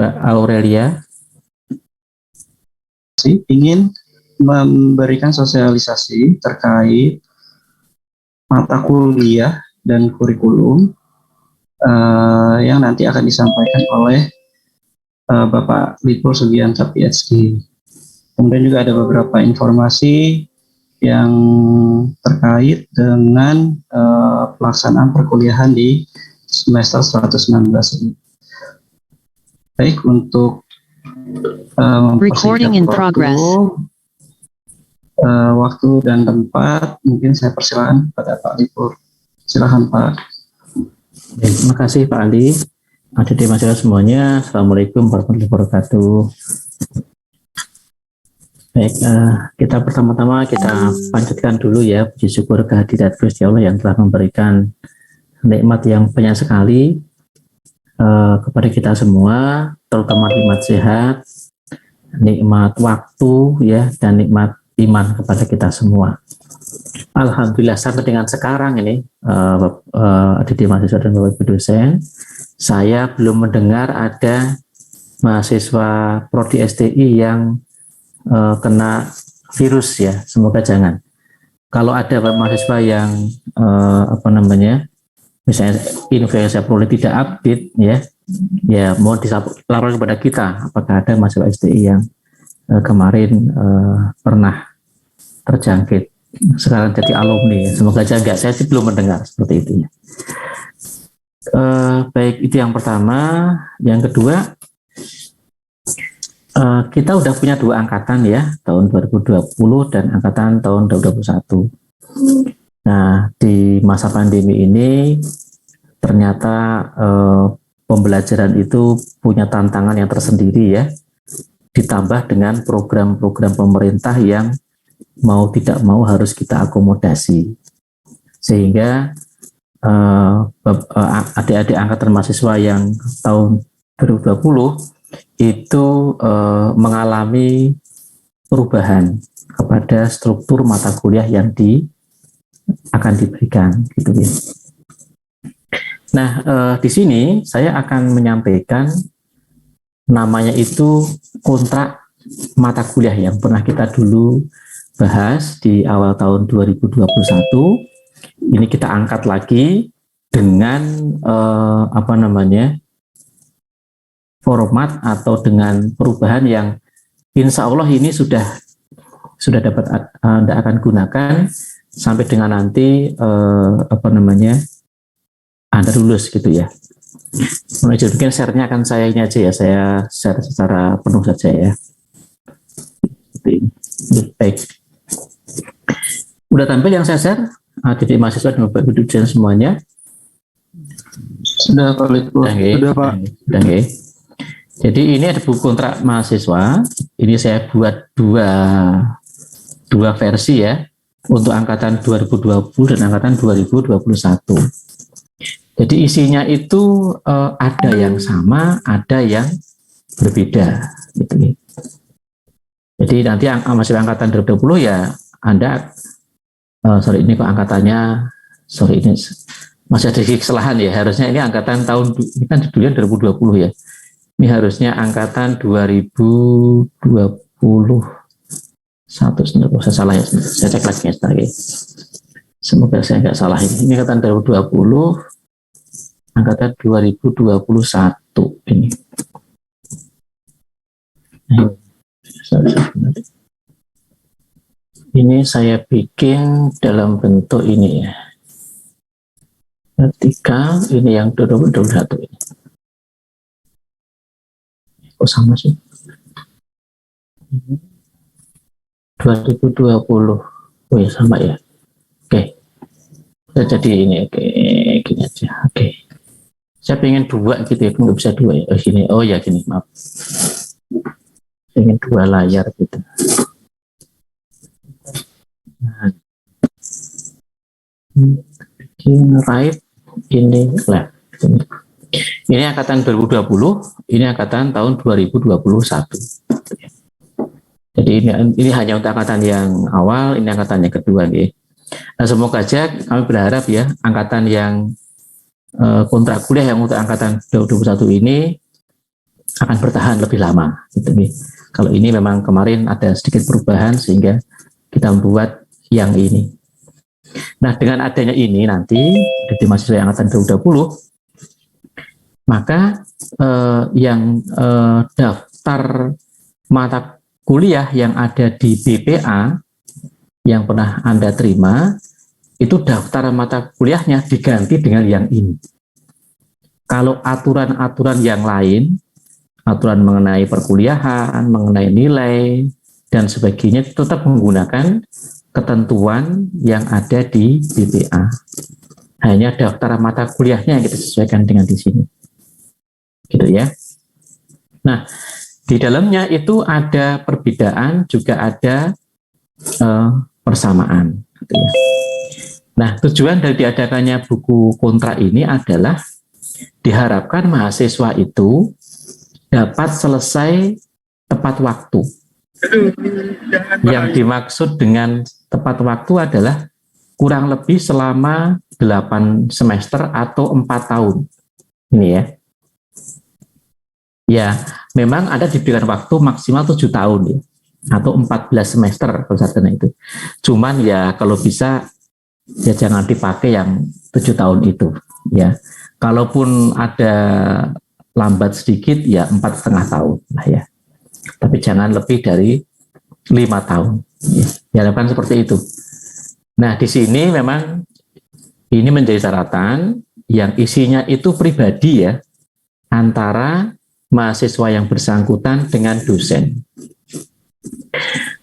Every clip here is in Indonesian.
Mbak Aurelia. Ingin memberikan sosialisasi terkait mata kuliah dan kurikulum yang nanti akan disampaikan oleh Bapak Lipur Sugianta PhD. Kemudian juga ada beberapa informasi yang terkait dengan pelaksanaan perkuliahan di semester 119 ini. Baik, untuk recording in progress. Waktu dan tempat mungkin saya persilakan kepada Pak Lipur. Silakan Pak. Terima kasih Pak Ali. Adik-adik masyarakat semuanya, Assalamualaikum warahmatullahi wabarakatuh. Baik, kita pertama-tama kita panjatkan dulu ya puji syukur kehadirat Gusti Allah yang telah memberikan nikmat yang banyak sekali kepada kita semua, terutama nikmat sehat, nikmat waktu ya, dan nikmat iman kepada kita semua. Alhamdulillah sampai dengan sekarang ini adik-adik mahasiswa dan bapak ibu dosen, saya belum mendengar ada mahasiswa prodi STI yang kena virus ya, semoga jangan. Kalau ada mahasiswa yang misalnya influenza Prodi tidak update ya mohon dilaporkan kepada kita apakah ada mahasiswa STI yang kemarin pernah terjangkit sekarang jadi alumni ya. Semoga aja enggak, saya sih belum mendengar seperti itu ya. Baik, itu yang pertama. Yang kedua, kita udah punya 2 angkatan ya, tahun 2020 dan angkatan tahun 2021. Nah, di masa pandemi ini ternyata pembelajaran itu punya tantangan yang tersendiri ya, ditambah dengan program-program pemerintah yang mau tidak mau harus kita akomodasi. Sehingga adik-adik angkatan mahasiswa yang tahun 2020 itu mengalami perubahan kepada struktur mata kuliah yang akan diberikan gitu ya. Nah, di sini saya akan menyampaikan namanya itu kontrak mata kuliah yang pernah kita dulu bahas di awal tahun 2021. Ini kita angkat lagi dengan format atau dengan perubahan yang insya Allah ini sudah dapat Anda akan gunakan sampai dengan nanti Anda lulus gitu ya. Mungkin share-nya akan saya ini aja ya, saya share secara penuh saja ya. Baik. Udah tampil yang saya share? Adik mahasiswa dan bapak ibu dosen semuanya? Sudah Pak Lipur. Sudah Pak. Sudah. Jadi ini ada buku kontrak mahasiswa. Ini saya buat dua versi ya, untuk angkatan 2020 dan angkatan 2021. Jadi isinya itu ada yang sama, ada yang berbeda gitu. Jadi nanti masih angkatan 2020 ya Anda ini kok angkatannya ini masih ada kesalahan ya, harusnya ini angkatan tahun ini kan duluan 2020 ya. Ini harusnya angkatan 2021, saya salah ya, saya cek lagi ya. Semoga saya nggak salah ini. Ini angkatan 2020, angkatan 2021 ini. Ini saya bikin dalam bentuk ini ya. Ketika ini yang 2021 ini. Kok sama sih? 2020. Oh ya sama ya. Oke. Jadi ini oke, gini aja. Oke. Saya pengen 2 gitu ya, nggak bisa 2 ya. Oh gini. Oh ya gini, maaf. Pengen 2 layar gitu. Nah. Ini right, ini left. Ini angkatan 2020, ini angkatan tahun 2021. Jadi ini hanya untuk angkatan yang awal, ini angkatan yang kedua nih. Nah, semoga aja kami berharap ya angkatan yang kontrak kuliah yang untuk angkatan 2021 ini akan bertahan lebih lama gitu nih. Kalau ini memang kemarin ada sedikit perubahan sehingga kita membuat yang ini. Nah, dengan adanya ini nanti di mahasiswa yang angkatan 2020, maka yang daftar mata kuliah yang ada di BPA yang pernah Anda terima, itu daftar mata kuliahnya diganti dengan yang ini. Kalau aturan-aturan yang lain, aturan mengenai perkuliahan, mengenai nilai, dan sebagainya, tetap menggunakan ketentuan yang ada di BPA. Hanya daftar mata kuliahnya yang kita sesuaikan dengan di sini. Gitu ya. Nah, di dalamnya itu ada perbedaan, juga ada persamaan. Gitu ya. Nah, tujuan dari diadakannya buku kontrak ini adalah diharapkan mahasiswa itu dapat selesai tepat waktu. Yang dimaksud dengan tepat waktu adalah kurang lebih selama 8 semester atau 4 tahun. Ini ya. Ya, memang ada diberikan waktu maksimal 7 tahun ya, atau 14 semester kalau sarjana itu. Cuman ya kalau bisa ya jangan dipakai yang 7 tahun itu ya. Kalaupun ada lambat sedikit ya 4,5 tahun lah ya. Tapi jangan lebih dari 5 tahun. Ya, diharapkan seperti itu. Nah, di sini memang ini menjadi syaratan yang isinya itu pribadi ya, antara mahasiswa yang bersangkutan dengan dosen.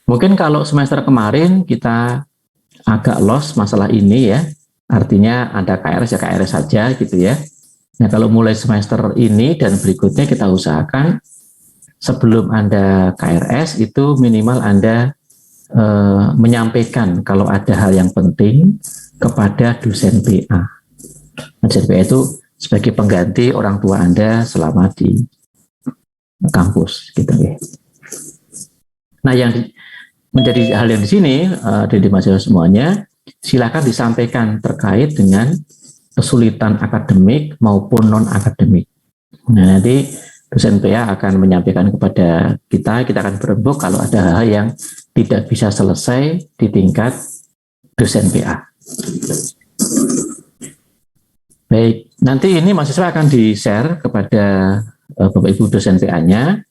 Mungkin kalau semester kemarin kita agak lost masalah ini ya, artinya ada KRS ya KRS saja gitu ya. Nah, kalau mulai semester ini dan berikutnya kita usahakan sebelum Anda KRS itu minimal Anda menyampaikan kalau ada hal yang penting kepada dosen PA. Dosen PA itu sebagai pengganti orang tua Anda selama di kampus gitu ya. Nah, yang menjadi hal yang di sini dari mahasiswa semuanya, silakan disampaikan terkait dengan kesulitan akademik maupun non akademik. Nah, nanti dosen PA akan menyampaikan kepada kita akan berembuk kalau ada hal yang tidak bisa selesai di tingkat dosen PA. Baik, nanti ini mahasiswa akan di-share kepada Bapak Ibu dosen PA-nya.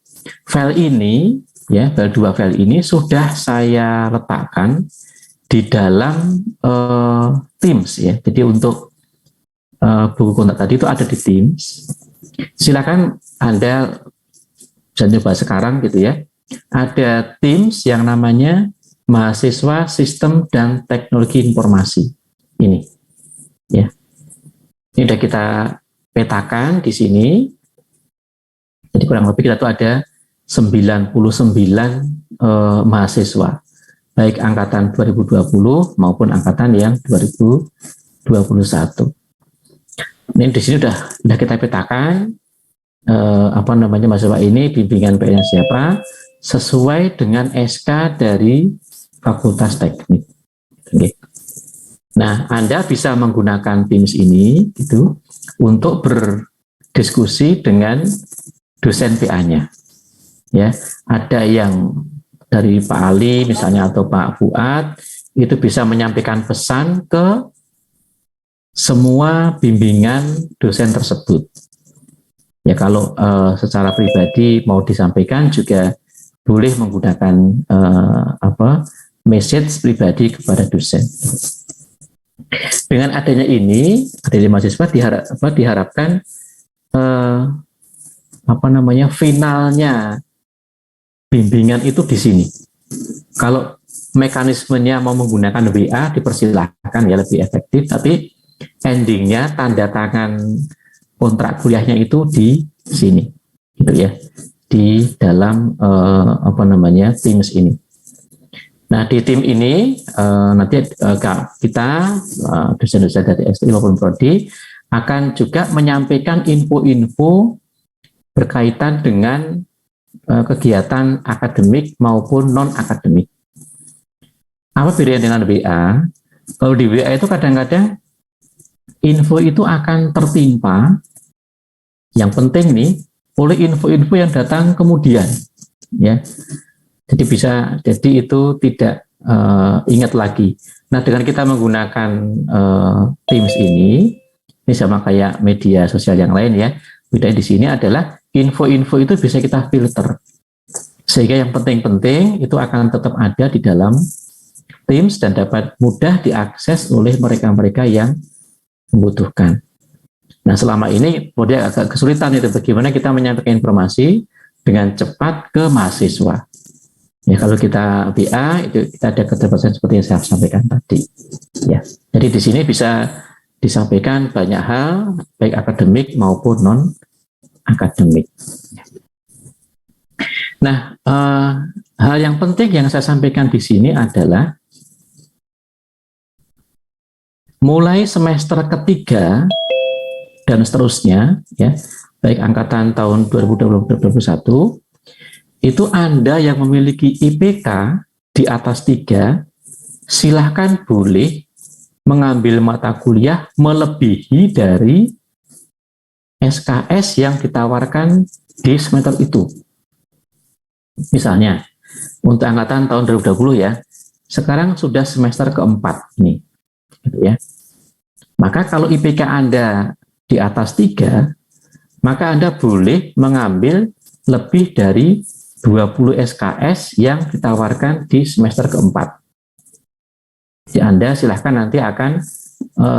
File ini, ya, file 2 file ini sudah saya letakkan di dalam Teams ya. Jadi untuk buku kontrak tadi itu ada di Teams. Silakan Anda bisa coba sekarang gitu ya. Ada Teams yang namanya Mahasiswa Sistem dan Teknologi Informasi. Ini ya. Ini sudah kita petakan di sini. Jadi kurang lebih kita tuh ada 99 mahasiswa, baik angkatan 2020 maupun angkatan yang 2021. Ini di sini sudah kita petakan mahasiswa ini bimbingan PA siapa sesuai dengan SK dari Fakultas Teknik. Oke. Nah, Anda bisa menggunakan Teams ini gitu untuk berdiskusi dengan dosen PA-nya. Ya, ada yang dari Pak Ali misalnya atau Pak Fuad itu bisa menyampaikan pesan ke semua bimbingan dosen tersebut. Ya, kalau secara pribadi mau disampaikan juga boleh menggunakan message pribadi kepada dosen. Dengan adanya ini, adanya mahasiswa diharapkan finalnya bimbingan itu di sini. Kalau mekanismenya mau menggunakan WA dipersilahkan ya, lebih efektif, tapi endingnya tanda tangan kontrak kuliahnya itu di sini, gitu ya, di dalam Teams ini. Nah, di tim ini nanti kita dosen-dosen dari STI maupun Prodi akan juga menyampaikan info-info berkaitan dengan kegiatan akademik maupun non-akademik. Apa bedanya dengan WA? Kalau di WA itu kadang-kadang info itu akan tertimpa, yang penting nih, oleh info-info yang datang kemudian, ya. Jadi itu tidak ingat lagi. Nah, dengan kita menggunakan Teams ini sama kayak media sosial yang lain ya. Bedanya di sini adalah info-info itu bisa kita filter. Sehingga yang penting-penting itu akan tetap ada di dalam Teams dan dapat mudah diakses oleh mereka-mereka yang membutuhkan. Nah, selama ini dia agak kesulitan itu bagaimana kita menyampaikan informasi dengan cepat ke mahasiswa. Ya, kalau kita BA itu kita ada keterbatasan seperti yang saya sampaikan tadi. Ya, jadi di sini bisa disampaikan banyak hal baik akademik maupun non akademik. Nah, hal yang penting yang saya sampaikan di sini adalah mulai semester ketiga dan seterusnya, ya, baik angkatan tahun 2020-2021. Itu Anda yang memiliki IPK di atas 3, silahkan boleh mengambil mata kuliah melebihi dari SKS yang ditawarkan di semester itu. Misalnya, untuk angkatan tahun 2020 ya, sekarang sudah semester keempat nih, gitu ya. Maka kalau IPK Anda di atas 3, maka Anda boleh mengambil lebih dari 20 SKS yang ditawarkan di semester keempat. Jadi Anda silahkan nanti akan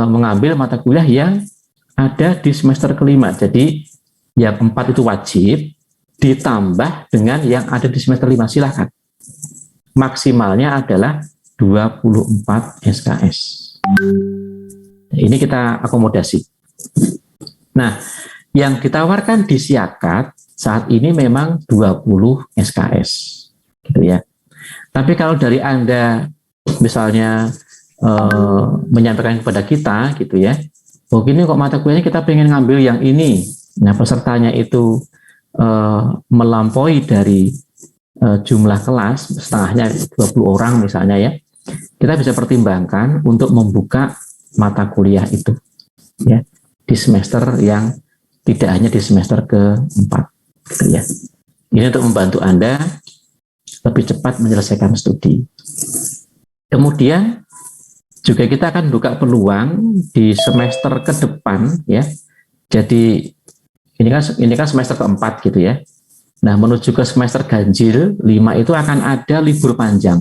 mengambil mata kuliah yang ada di semester kelima. Jadi yang 4 itu wajib, ditambah dengan yang ada di semester 5, silahkan. Maksimalnya adalah 24 SKS. Ini kita akomodasi. Nah, yang ditawarkan di Siakat saat ini memang 20 SKS, gitu ya. Tapi kalau dari Anda misalnya menyampaikan kepada kita, gitu ya, oh gini kok mata kuliahnya kita pengen ngambil yang ini. Nah, pesertanya itu melampaui dari jumlah kelas, setengahnya 20 orang misalnya ya, kita bisa pertimbangkan untuk membuka mata kuliah itu, ya, di semester yang tidak hanya di semester keempat. Gitu ya. Ini untuk membantu Anda lebih cepat menyelesaikan studi. Kemudian juga kita akan buka peluang di semester ke depan ya. Jadi ini kan semester keempat gitu ya. Nah, menuju ke semester ganjil 5 itu akan ada libur panjang.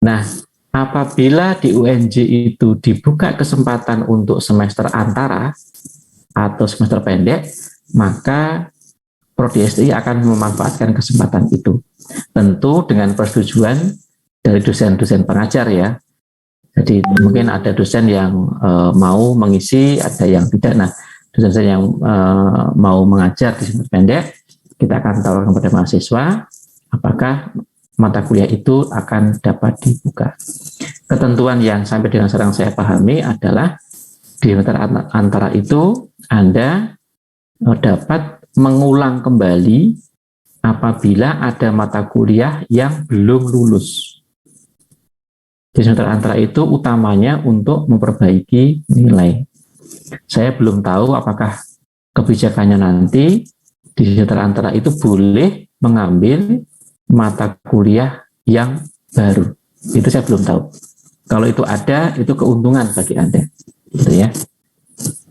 Nah, apabila di UNJ itu dibuka kesempatan untuk semester antara atau semester pendek, maka Prodi STI akan memanfaatkan kesempatan itu. Tentu dengan persetujuan dari dosen-dosen pengajar ya. Jadi mungkin ada dosen yang mau mengisi, ada yang tidak. Nah, dosen-dosen yang mau mengajar di semester pendek, kita akan tawarkan kepada mahasiswa apakah mata kuliah itu akan dapat dibuka. Ketentuan yang sampai dengan sekarang saya pahami adalah di semester antara itu Anda dapat mengulang kembali apabila ada mata kuliah yang belum lulus. Di semester antara itu utamanya untuk memperbaiki nilai. Saya belum tahu apakah kebijakannya nanti di semester antara itu boleh mengambil mata kuliah yang baru. Itu saya belum tahu. Kalau itu ada, itu keuntungan bagi Anda. Gitu ya.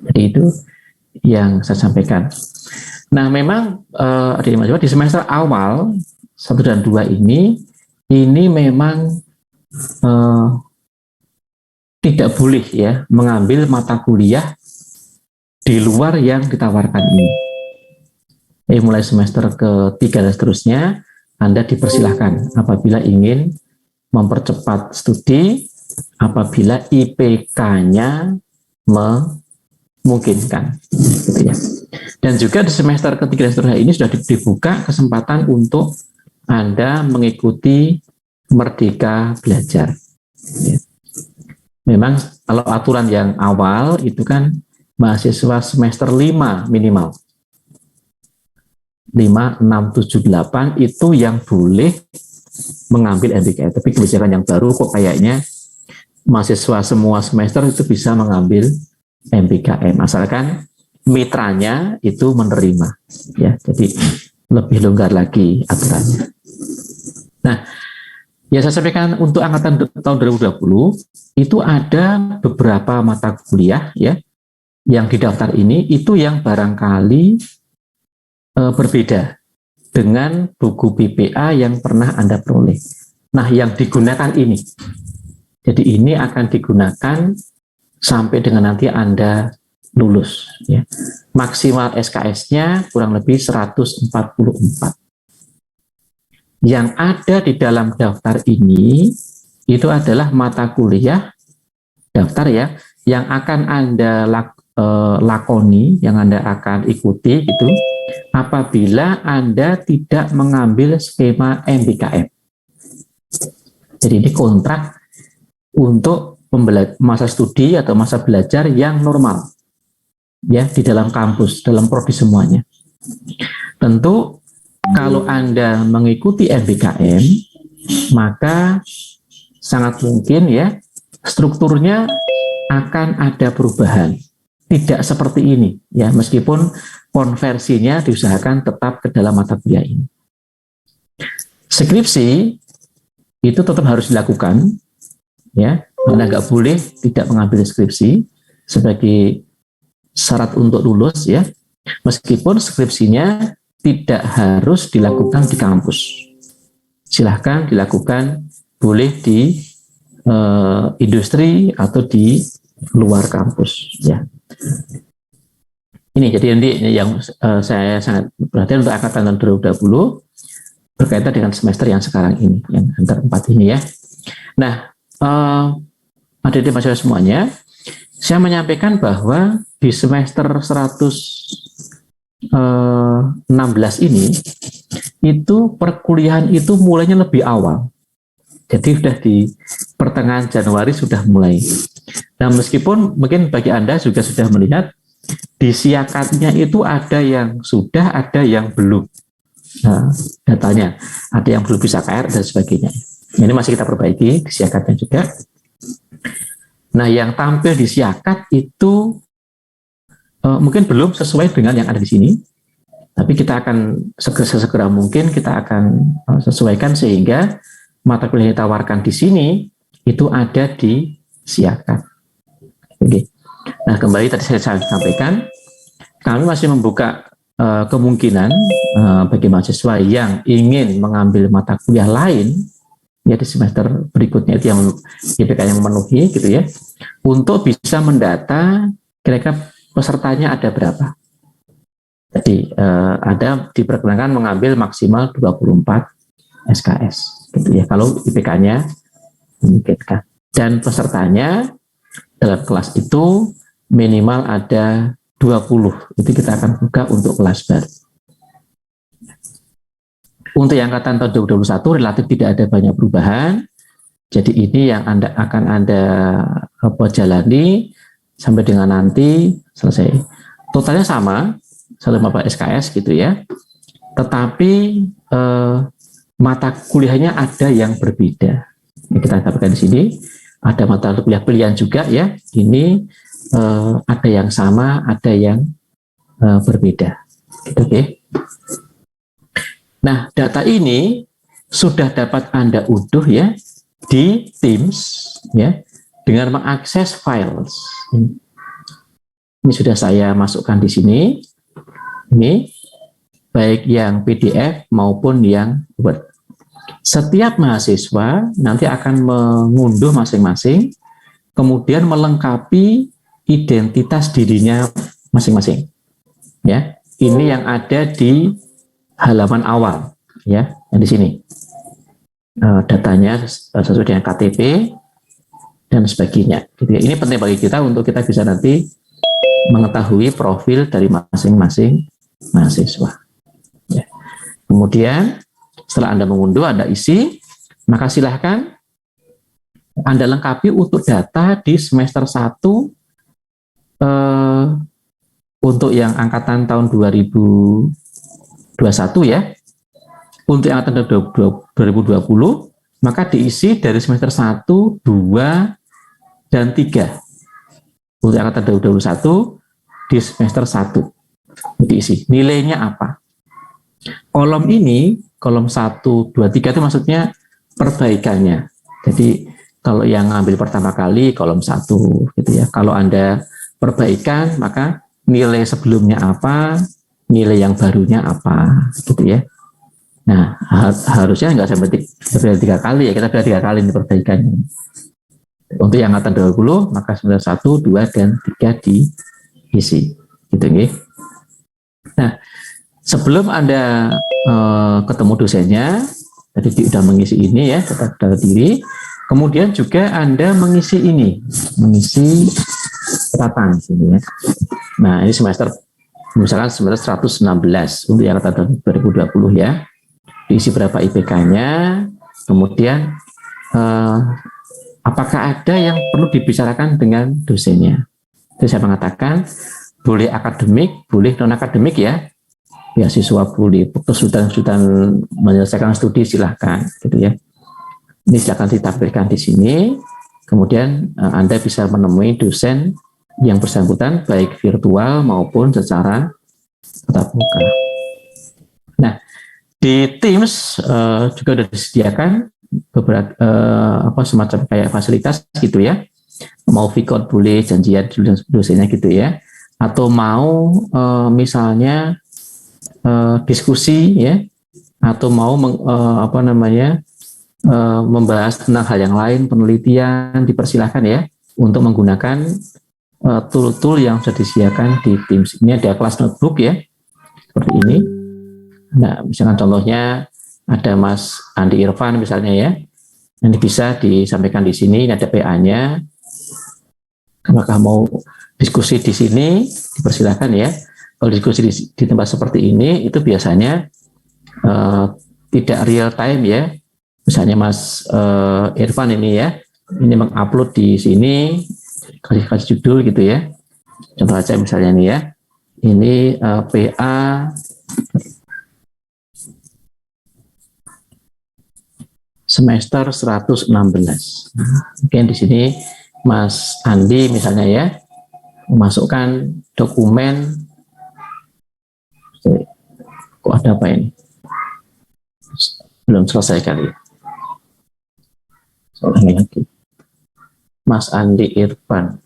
Jadi itu yang saya sampaikan. Nah, memang di semester awal 1 dan 2 ini memang tidak boleh ya mengambil mata kuliah di luar yang ditawarkan ini. Mulai semester ketiga dan seterusnya Anda dipersilahkan apabila ingin mempercepat studi, apabila IPK-nya memungkinkan, gitu ya. Dan juga di semester ketiga dan seterusnya ini sudah dibuka kesempatan untuk Anda mengikuti Merdeka Belajar. Ya. Memang kalau aturan yang awal itu kan mahasiswa semester 5 minimal. 5, 6, 7, 8 itu yang boleh mengambil MBKM. Tapi kebijakan yang baru kok kayaknya mahasiswa semua semester itu bisa mengambil MBKM. Asalkan mitranya itu menerima, ya. Jadi lebih longgar lagi aturannya. Nah, ya saya sampaikan untuk angkatan tahun 2020 itu ada beberapa mata kuliah ya yang didaftar ini itu yang barangkali berbeda dengan buku PPA yang pernah Anda peroleh. Nah, yang digunakan ini. Jadi ini akan digunakan sampai dengan nanti Anda lulus ya. Maksimal SKS-nya kurang lebih 144. Yang ada di dalam daftar ini itu adalah mata kuliah daftar ya yang akan Anda lakoni, yang Anda akan ikuti gitu apabila Anda tidak mengambil skema MBKM. Jadi ini kontrak untuk masa studi atau masa belajar yang normal ya di dalam kampus, dalam prodi semuanya. Tentu kalau Anda mengikuti MBKM maka sangat mungkin ya strukturnya akan ada perubahan. Tidak seperti ini ya, meskipun konversinya diusahakan tetap ke dalam mata kuliah ini. Skripsi itu tetap harus dilakukan ya. Anda nggak boleh tidak mengambil skripsi sebagai syarat untuk lulus ya. Meskipun skripsinya tidak harus dilakukan di kampus. Silahkan dilakukan, boleh di industri atau di luar kampus ya. Ini jadi yang saya sangat perhatian untuk angkatan tahun 2020 berkaitan dengan semester yang sekarang ini, yang antara 4 ini ya. Nah, adik-adik mahasiswa semuanya, saya menyampaikan bahwa di semester 116 ini, itu perkuliahan itu mulainya lebih awal. Jadi sudah di pertengahan Januari sudah mulai. Nah, meskipun mungkin bagi Anda juga sudah melihat di siakatnya itu ada yang sudah, ada yang belum. Nah, datanya ada yang belum bisa KR dan sebagainya. Ini masih kita perbaiki di siakatnya juga. Nah, yang tampil di siakat itu mungkin belum sesuai dengan yang ada di sini, tapi kita akan sesegera mungkin kita akan sesuaikan sehingga mata kuliah yang ditawarkan di sini itu ada di siakat. Oke. Nah, kembali tadi saya sampaikan, kami masih membuka kemungkinan bagi mahasiswa yang ingin mengambil mata kuliah lain ya di semester berikutnya itu yang IPK yang memenuhi gitu ya, untuk bisa mendata kira-kira pesertanya ada berapa. Jadi ada diperkenankan mengambil maksimal 24 SKS gitu ya kalau IPK-nya memungkinkan, dan pesertanya dalam kelas itu minimal ada 20. Itu kita akan buka untuk kelas baru. Untuk yang angkatan tahun 2021 relatif tidak ada banyak perubahan. Jadi ini yang akan Anda jalani sampai dengan nanti selesai. Totalnya sama, 144 SKS gitu ya. Tetapi mata kuliahnya ada yang berbeda. Ini kita dapatkan di sini. Ada mata kuliah pilihan juga ya. Ini ada yang sama, ada yang berbeda. Oke. Nah, data ini sudah dapat Anda unduh ya di Teams ya dengan mengakses files. Ini sudah saya masukkan di sini. Ini baik yang PDF maupun yang Word. Setiap mahasiswa nanti akan mengunduh masing-masing, kemudian melengkapi identitas dirinya masing-masing. Ya, ini yang ada di halaman awal, ya, yang di sini. Datanya sesuai dengan KTP dan sebagainya. Ini penting bagi kita untuk kita bisa nanti mengetahui profil dari masing-masing mahasiswa. Ya. Kemudian setelah Anda mengunduh, Anda isi, maka silahkan Anda lengkapi untuk data di semester 1 untuk yang angkatan tahun 2021 ya. Untuk yang angkatan 2020, maka diisi dari semester 1, 2, dan 3. Untuk angkatan 2021, di semester 1. Diisi. Nilainya apa? Kolom ini, kolom 1, 2, 3 itu maksudnya perbaikannya. Jadi kalau yang ngambil pertama kali kolom 1 gitu ya. Kalau Anda perbaikan, maka nilai sebelumnya apa, nilai yang barunya apa gitu ya. Nah, harusnya nggak sampai 3 kali ya, kita beli 3 kali ini perbaikannya. Untuk yang angkatan 20, maka semester 1, 2, dan 3 diisi. Gitu ya. Nah, sebelum Anda ketemu dosennya, tadi sudah mengisi ini ya, data diri, kemudian juga Anda mengisi ini, mengisi catatan sini ya. Nah, ini semester, misalkan semester 116 untuk yang angkatan 2020 ya. Diisi berapa IPK-nya, kemudian apakah ada yang perlu dibicarakan dengan dosennya. Jadi saya mengatakan, boleh akademik, boleh non-akademik ya, beasiswa boleh, kesulitan menyelesaikan studi silahkan, gitu ya. Ini silahkan ditampilkan di sini, kemudian Anda bisa menemui dosen yang bersangkutan, baik virtual maupun secara tatap muka. Nah, di Teams juga sudah disediakan beberapa semacam kayak fasilitas gitu ya. Mau vikod boleh, janjian dosennya gitu ya. Atau mau misalnya diskusi ya, atau mau membahas tentang hal yang lain, penelitian, dipersilahkan ya untuk menggunakan tool-tool yang sudah disediakan di Teams. Ini ada kelas notebook ya, seperti ini. Nah, misalkan contohnya ada Mas Andi Irfan misalnya ya, ini bisa disampaikan di sini. Ini ada PA-nya. Apakah mau diskusi di sini, dipersilahkan ya. Kalau diskusi di tempat seperti ini, itu biasanya tidak real time ya. Misalnya Mas Irfan ini ya, ini mengupload di sini, kasih judul gitu ya. Contoh aja misalnya ini ya, ini PA semester 116. Mungkin di sini Mas Andi misalnya ya, memasukkan dokumen. Kok ada apa ini? Belum selesai kali ya. Soalnya lagi. Mas Andi Irfan.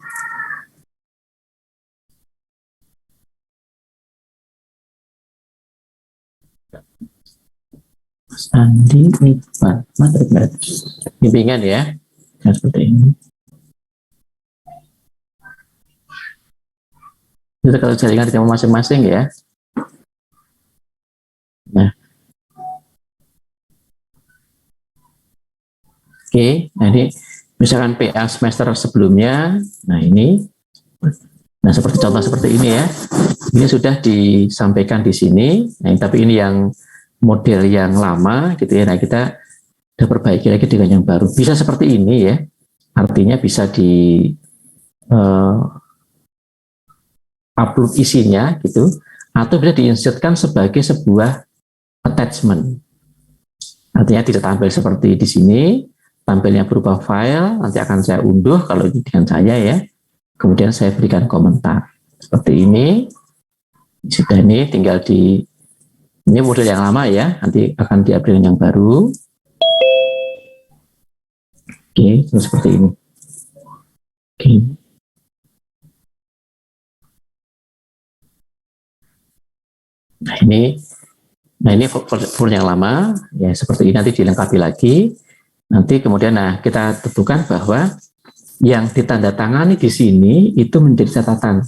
Mas Andi Irfan. Bimbingan ya. Nah, seperti ini. Itu kalau jaringan di kamar masing-masing ya. Nah. Oke, nah ini misalkan PA semester sebelumnya, nah ini, nah seperti contoh seperti ini ya, ini sudah disampaikan di sini, nah tapi ini yang model yang lama gitu ya, nah kita udah perbaiki lagi dengan yang baru, bisa seperti ini ya, artinya bisa di upload isinya gitu, atau bisa diinsertkan sebagai sebuah attachment, artinya tidak tampil seperti di sini, tampilnya berupa file, nanti akan saya unduh kalau ini dengan saya ya. Kemudian saya berikan komentar. Seperti ini. Sudah ini tinggal ini model yang lama ya, nanti akan di-update yang baru. Oke, terus seperti ini. Oke. Nah ini folder yang lama, ya seperti ini nanti dilengkapi lagi. Nanti kemudian kita tentukan bahwa yang ditandatangani di sini itu menjadi catatan.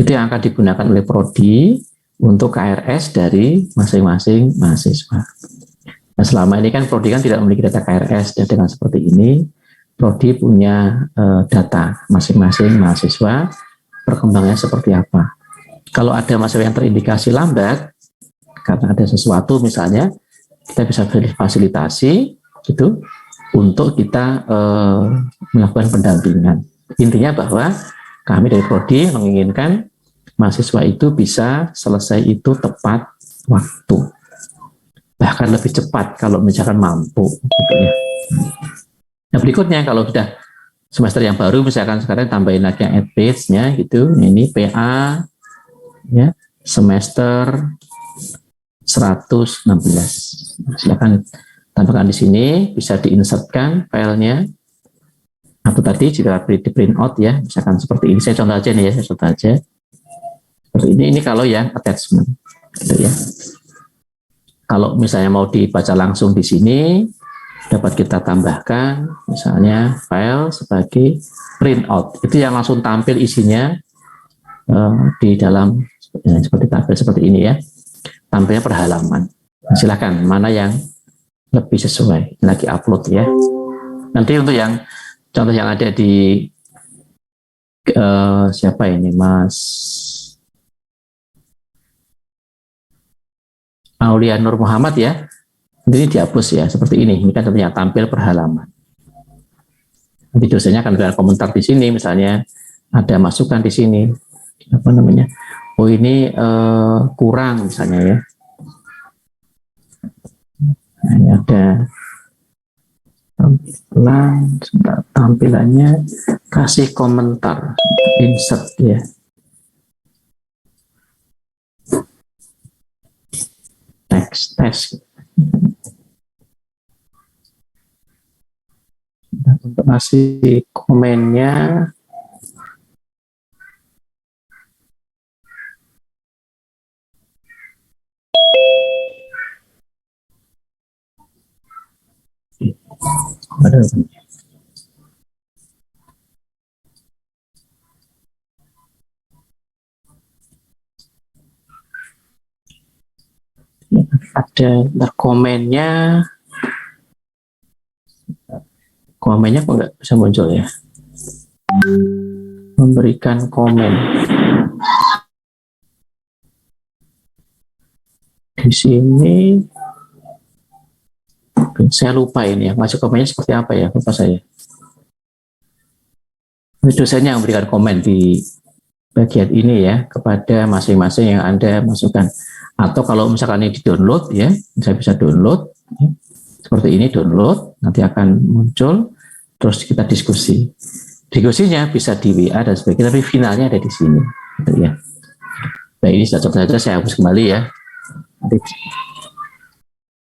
Itu yang akan digunakan oleh prodi untuk KRS dari masing-masing mahasiswa. Nah, selama ini kan prodi kan tidak memiliki data KRS, dan dengan seperti ini prodi punya data masing-masing mahasiswa, perkembangannya seperti apa. Kalau ada mahasiswa yang terindikasi lambat karena ada sesuatu misalnya, kita bisa fasilitasi itu untuk kita melakukan pendampingan. Intinya bahwa kami dari prodi menginginkan mahasiswa itu bisa selesai itu tepat waktu, bahkan lebih cepat kalau misalkan mampu gitu ya. Nah berikutnya, kalau sudah semester yang baru misalkan sekarang tambahin lagi yang advance-nya gitu. Ini PA ya, semester 116. Silakan tambahkan di sini, bisa diinsertkan filenya. Atau tadi jika di print out ya, misalkan seperti ini. Saya contoh aja nih ya, saya contoh aja. Seperti ini kalau yang attachment gitu ya. Kalau misalnya mau dibaca langsung di sini, dapat kita tambahkan misalnya file sebagai printout. Itu yang langsung tampil isinya di dalam seperti tampil seperti ini ya. Tampilnya per halaman. Silakan mana yang lebih sesuai. Lagi upload ya. Nanti untuk yang contoh yang ada di siapa ini Mas Aulia Nur Muhammad ya. Ini dihapus ya, seperti ini. Ini kan tentunya tampil per halaman. Nanti dosennya akan berikan komentar di sini, misalnya ada masukan di sini, apa namanya? Oh ini kurang misalnya ya. Nah, ini ada tampilannya, kasih komentar, insert ya. Teks. Untuk ngasih komennya ada komennya kok nggak bisa muncul ya, memberikan komen di sini. Saya lupa ini ya, masuk komennya seperti apa ya, lupa saya. Ini dosennya yang memberikan komen di bagian ini ya, kepada masing-masing yang Anda masukkan. Atau kalau misalkan ini di download ya, saya bisa download ya. Seperti ini, download, nanti akan muncul, terus kita diskusi. Diskusinya bisa di WA dan sebagainya, tapi finalnya ada di sini gitu ya. Nah ini contoh saja, saya hapus kembali ya. Nanti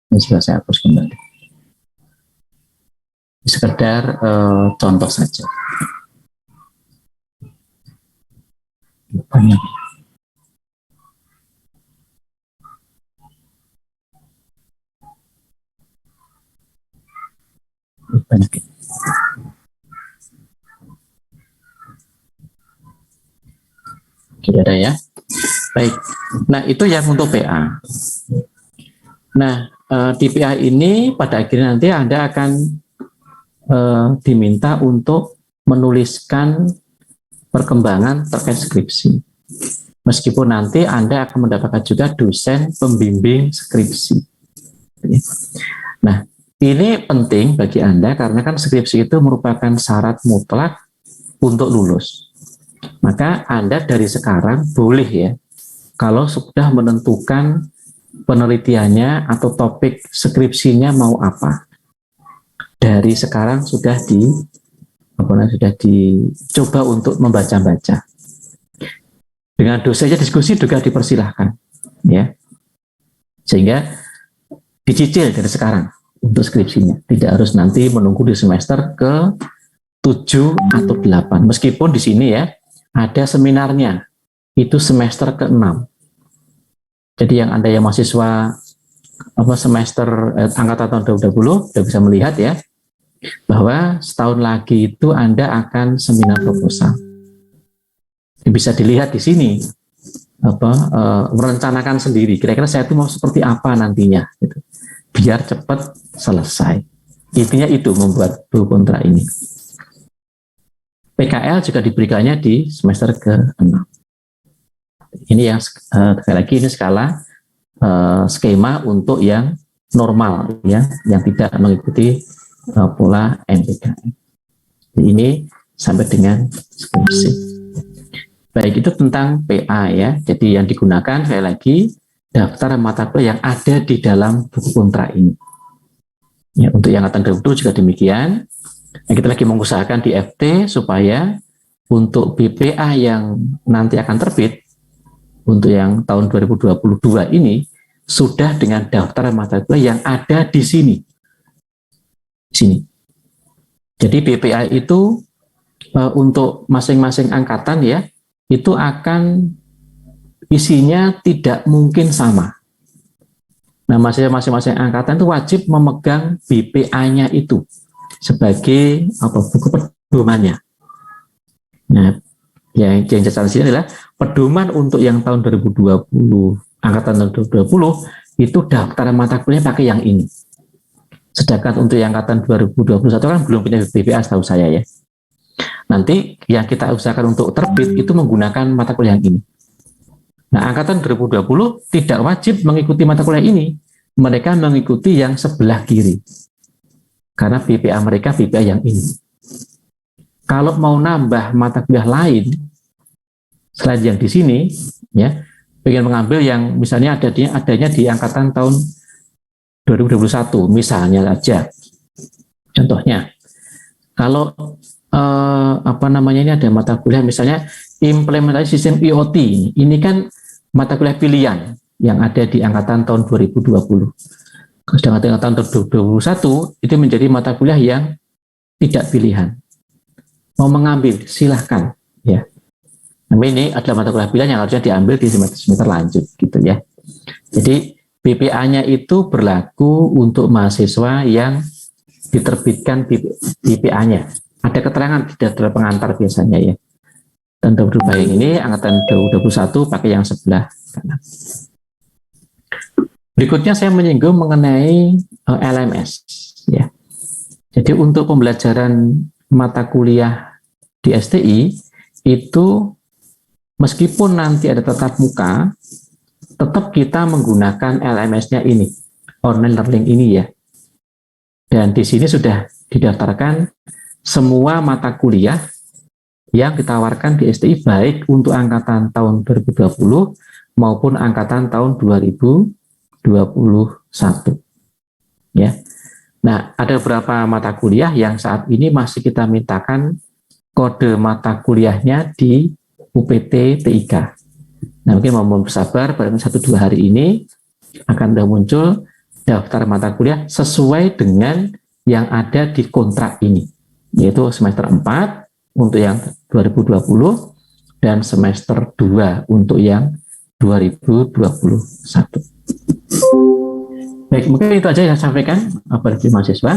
ini sudah saya hapus kembali. Sekedar contoh saja. Banyak. Banyak. Oke, ada ya. Baik. Nah, itu yang untuk PA. Nah, di PA ini pada akhirnya nanti Anda akan diminta untuk menuliskan perkembangan terkait skripsi. Meskipun nanti Anda akan mendapatkan juga dosen pembimbing skripsi. Nah, ini penting bagi Anda karena kan skripsi itu merupakan syarat mutlak untuk lulus. Maka Anda dari sekarang boleh ya, kalau sudah menentukan penelitiannya atau topik skripsinya mau apa, dari sekarang sudah dicoba untuk membaca-baca. Dengan dosennya diskusi juga dipersilahkan, ya, sehingga dicicil dari sekarang untuk skripsinya. Tidak harus nanti menunggu di semester ke 7 atau 8. Meskipun di sini ya ada seminarnya, itu semester ke-6. Jadi yang Anda yang mahasiswa semester angkatan tahun 2020 sudah bisa melihat ya, bahwa setahun lagi itu Anda akan seminar proposal. Bisa dilihat di sini, merencanakan sendiri. Kira-kira saya itu mau seperti apa nantinya, gitu. Biar cepat selesai. Intinya itu membuat buku kontrak ini. PKL juga diberikannya di semester ke-6. Ini yang sekali lagi ini skala skema untuk yang normal ya, yang tidak mengikuti pola MPKM. Ini sampai dengan skripsi. Baik, itu tentang PA ya. Jadi yang digunakan sekali lagi daftar mata kuliah yang ada di dalam buku kontrak ini. Ya, untuk yang angkatan 2020 juga demikian. Nah, kita lagi mengusahakan di FT supaya untuk BPA yang nanti akan terbit untuk yang tahun 2022 ini sudah dengan daftar mata kuliah yang ada di sini. Jadi BPA itu untuk masing-masing angkatan ya, itu akan isinya tidak mungkin sama. Nah, masing-masing angkatan itu wajib memegang BPA-nya itu sebagai buku pedomannya. Nah, yang catatan sini adalah pedoman untuk yang tahun 2020, angkatan tahun 2020 itu daftar mata kuliah pakai yang ini. Sedangkan untuk yang angkatan 2021 kan belum punya BPA setahu saya ya. Nanti yang kita usahakan untuk terbit itu menggunakan mata kuliah yang ini. Nah, angkatan 2020 tidak wajib mengikuti mata kuliah ini. Mereka mengikuti yang sebelah kiri. Karena BPA mereka BPA yang ini. Kalau mau nambah mata kuliah lain selain yang di sini, ya, pengen mengambil yang misalnya adanya di angkatan tahun 2021, misalnya aja. Contohnya, kalau ini ada mata kuliah misalnya implementasi sistem IoT, ini kan mata kuliah pilihan yang ada di angkatan tahun 2020. Sedangkan tahun 2021 itu menjadi mata kuliah yang tidak pilihan. Mau mengambil silahkan ya. Nah, ini adalah mata kuliah pilihan yang harusnya diambil di semester lanjut gitu ya. Jadi BPA-nya itu berlaku untuk mahasiswa yang diterbitkan BPA-nya. Ada keterangan di daftar pengantar biasanya ya. Dan 2022 ini angkatan 2021 pakai yang sebelah kanan. Berikutnya saya menyinggung mengenai LMS ya. Jadi untuk pembelajaran mata kuliah di STI itu meskipun nanti ada tatap muka, tetap kita menggunakan LMS-nya ini, online learning ini ya. Dan di sini sudah didaftarkan semua mata kuliah yang ditawarkan di STI baik untuk angkatan tahun 2020 maupun angkatan tahun 2021. Ya. Nah, ada beberapa mata kuliah yang saat ini masih kita mintakan kode mata kuliahnya di UPT TIK. Nah, mungkin mau bersabar, pada 1-2 hari ini akan sudah muncul daftar mata kuliah sesuai dengan yang ada di kontrak ini, yaitu semester 4 untuk yang 2020 dan semester 2 untuk yang 2021. Baik, mungkin itu aja yang saya sampaikan kepada mahasiswa.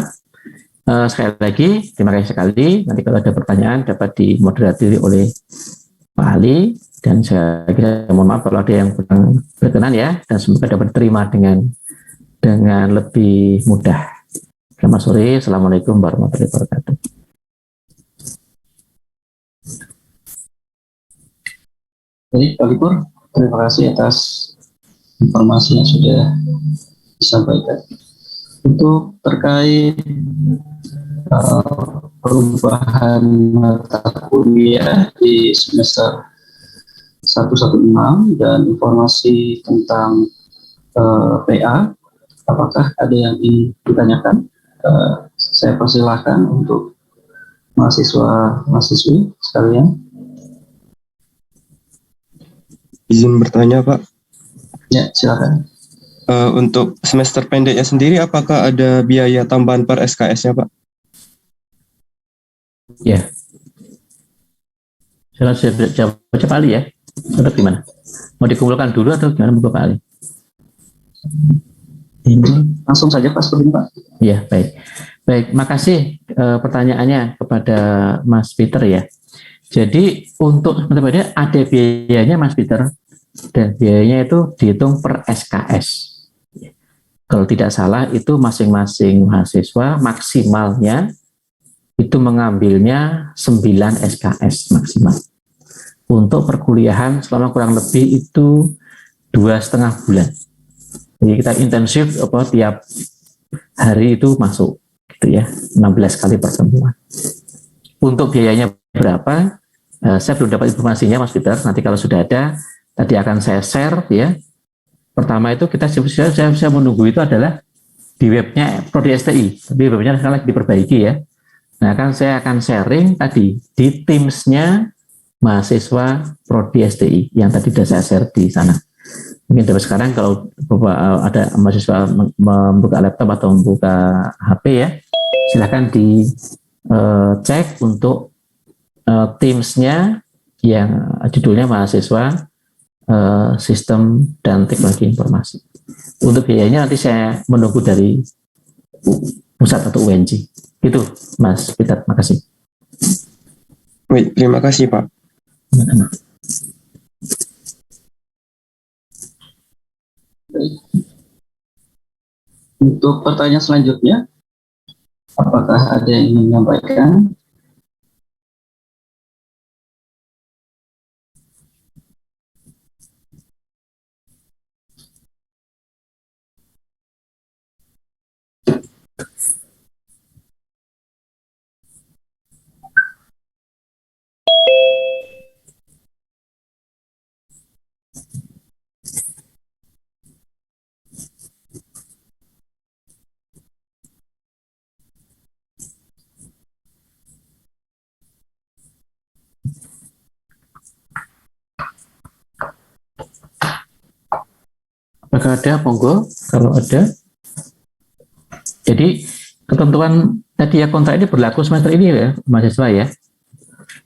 Sekali lagi, terima kasih sekali. Nanti kalau ada pertanyaan dapat dimoderasi oleh Pak Ali, dan saya kira mohon maaf kalau ada yang kurang berkenan ya, dan semoga dapat diterima dengan lebih mudah. Selamat sore, Assalamualaikum warahmatullahi wabarakatuh. Baik, Pak Lipur, terima kasih atas informasi yang sudah disampaikan. Untuk terkait perubahan mata kuliah di semester 116 dan informasi tentang PA, apakah ada yang ingin ditanyakan? Saya persilahkan untuk mahasiswa-mahasiswi sekalian. Izin bertanya, Pak. Ya, silakan. Untuk semester pendeknya sendiri, apakah ada biaya tambahan per SKS-nya, Pak? Ya. Saya jawab Pak Ali ya. Atau gimana? Mau dikumpulkan dulu atau gimana Pak Ali? Ini langsung saja Pak seperti Pak. Ya, baik. Baik, makasih pertanyaannya kepada Mas Peter ya. Jadi untuk sebenarnya ada biayanya Mas Peter, dan biayanya itu dihitung per SKS. Kalau tidak salah itu masing-masing mahasiswa maksimalnya itu mengambilnya 9 SKS maksimal. Untuk perkuliahan selama kurang lebih itu 2,5 bulan. Jadi kita intensif tiap hari itu masuk gitu ya, 16 kali pertemuan. Untuk biayanya berapa? Saya belum dapat informasinya Mas Peter. Nanti kalau sudah ada, tadi akan saya share ya. Pertama itu saya menunggu itu adalah di webnya Prodi STI. Tapi webnya sekarang lagi diperbaiki ya. Nah, kan saya akan sharing tadi di Teams-nya mahasiswa Prodi STI yang tadi sudah saya share di sana. Mungkin dari sekarang kalau ada mahasiswa membuka laptop atau membuka HP ya, silakan dicek untuk Teams-nya yang judulnya mahasiswa Sistem dan Teknologi Informasi. Untuk biayanya nanti saya menunggu dari pusat atau UNJ. Gitu, Mas Peter. Makasih. Baik, terima kasih Pak. Untuk pertanyaan selanjutnya, apakah ada yang ingin menyampaikan? Apakah ada? Monggo, kalau ada. Jadi ketentuan tadi ya kontrak ini berlaku semester ini ya, mahasiswa ya.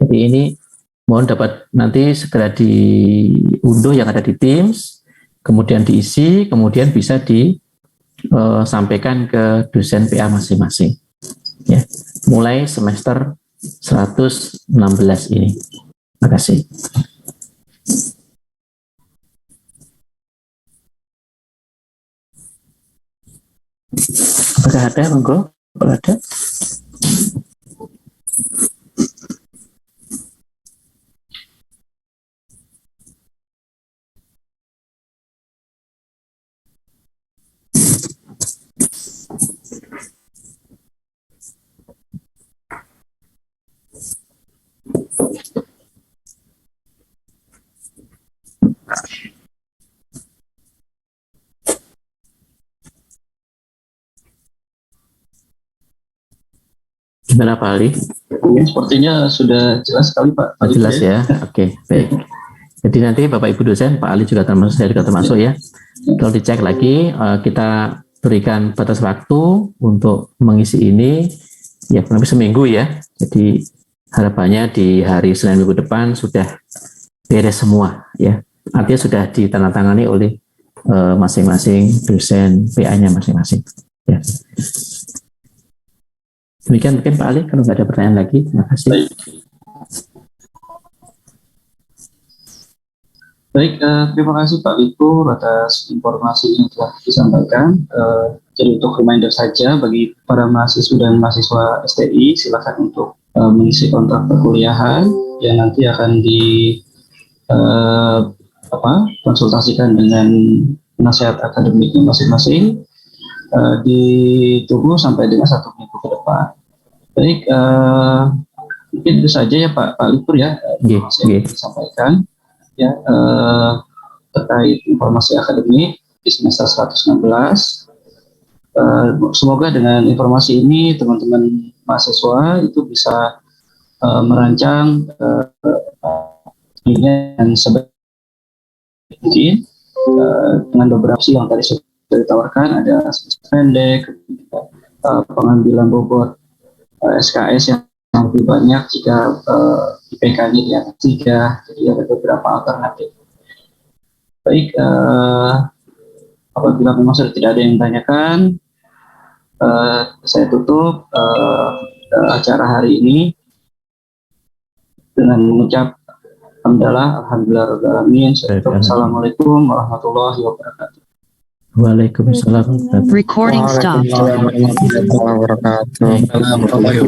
Jadi ini mohon dapat nanti segera diunduh yang ada di Teams, kemudian diisi, kemudian bisa disampaikan ke dosen PA masing-masing. Ya, mulai semester 116 ini. Terima kasih. Apakah ada, monggo? Kalau ada. Gimana Pak Ali? Ya, sepertinya sudah jelas sekali Pak. Jelas ya. Oke, baik. Jadi nanti Bapak Ibu dosen, Pak Ali juga termasuk, saya juga termasuk ya. Kalau dicek lagi, kita berikan batas waktu untuk mengisi ini, ya kurang lebih seminggu ya. Jadi harapannya di hari Senin minggu depan sudah beres semua ya. Artinya sudah ditandatangani oleh masing-masing dosen PA-nya masing-masing. Ya. Demikian mungkin Pak Ali, kalau nggak ada pertanyaan lagi, terima kasih. Baik, terima kasih Pak Lipo atas informasi yang telah disampaikan. Jadi untuk reminder saja bagi para mahasiswa dan mahasiswa STI, silakan untuk mengisi kontrak perkuliahan yang nanti akan konsultasikan dengan nasihat akademiknya masing-masing. Ditunggu sampai dengan 1 minggu ke depan. Baik, mungkin itu saja ya Pak Lipo ya, informasi yang disampaikan ya terkait informasi akademik di semester 116. Semoga dengan informasi ini teman-teman mahasiswa itu bisa merancang yang sebaik mungkin dengan beberapa opsi yang tadi sudah ditawarkan, ada semester pendek, pengambilan bobot SKS yang lebih banyak jika IPK-nya di atas 3, jadi ada beberapa alternatif. Baik, apabila memang sudah tidak ada yang ditanyakan, saya tutup acara hari ini dengan mengucap alhamdulillah. Assalamualaikum warahmatullahi wabarakatuh. Waalaikumsalam. Recording stopped. Waalaikumsalam warahmatullahi wabarakatuh.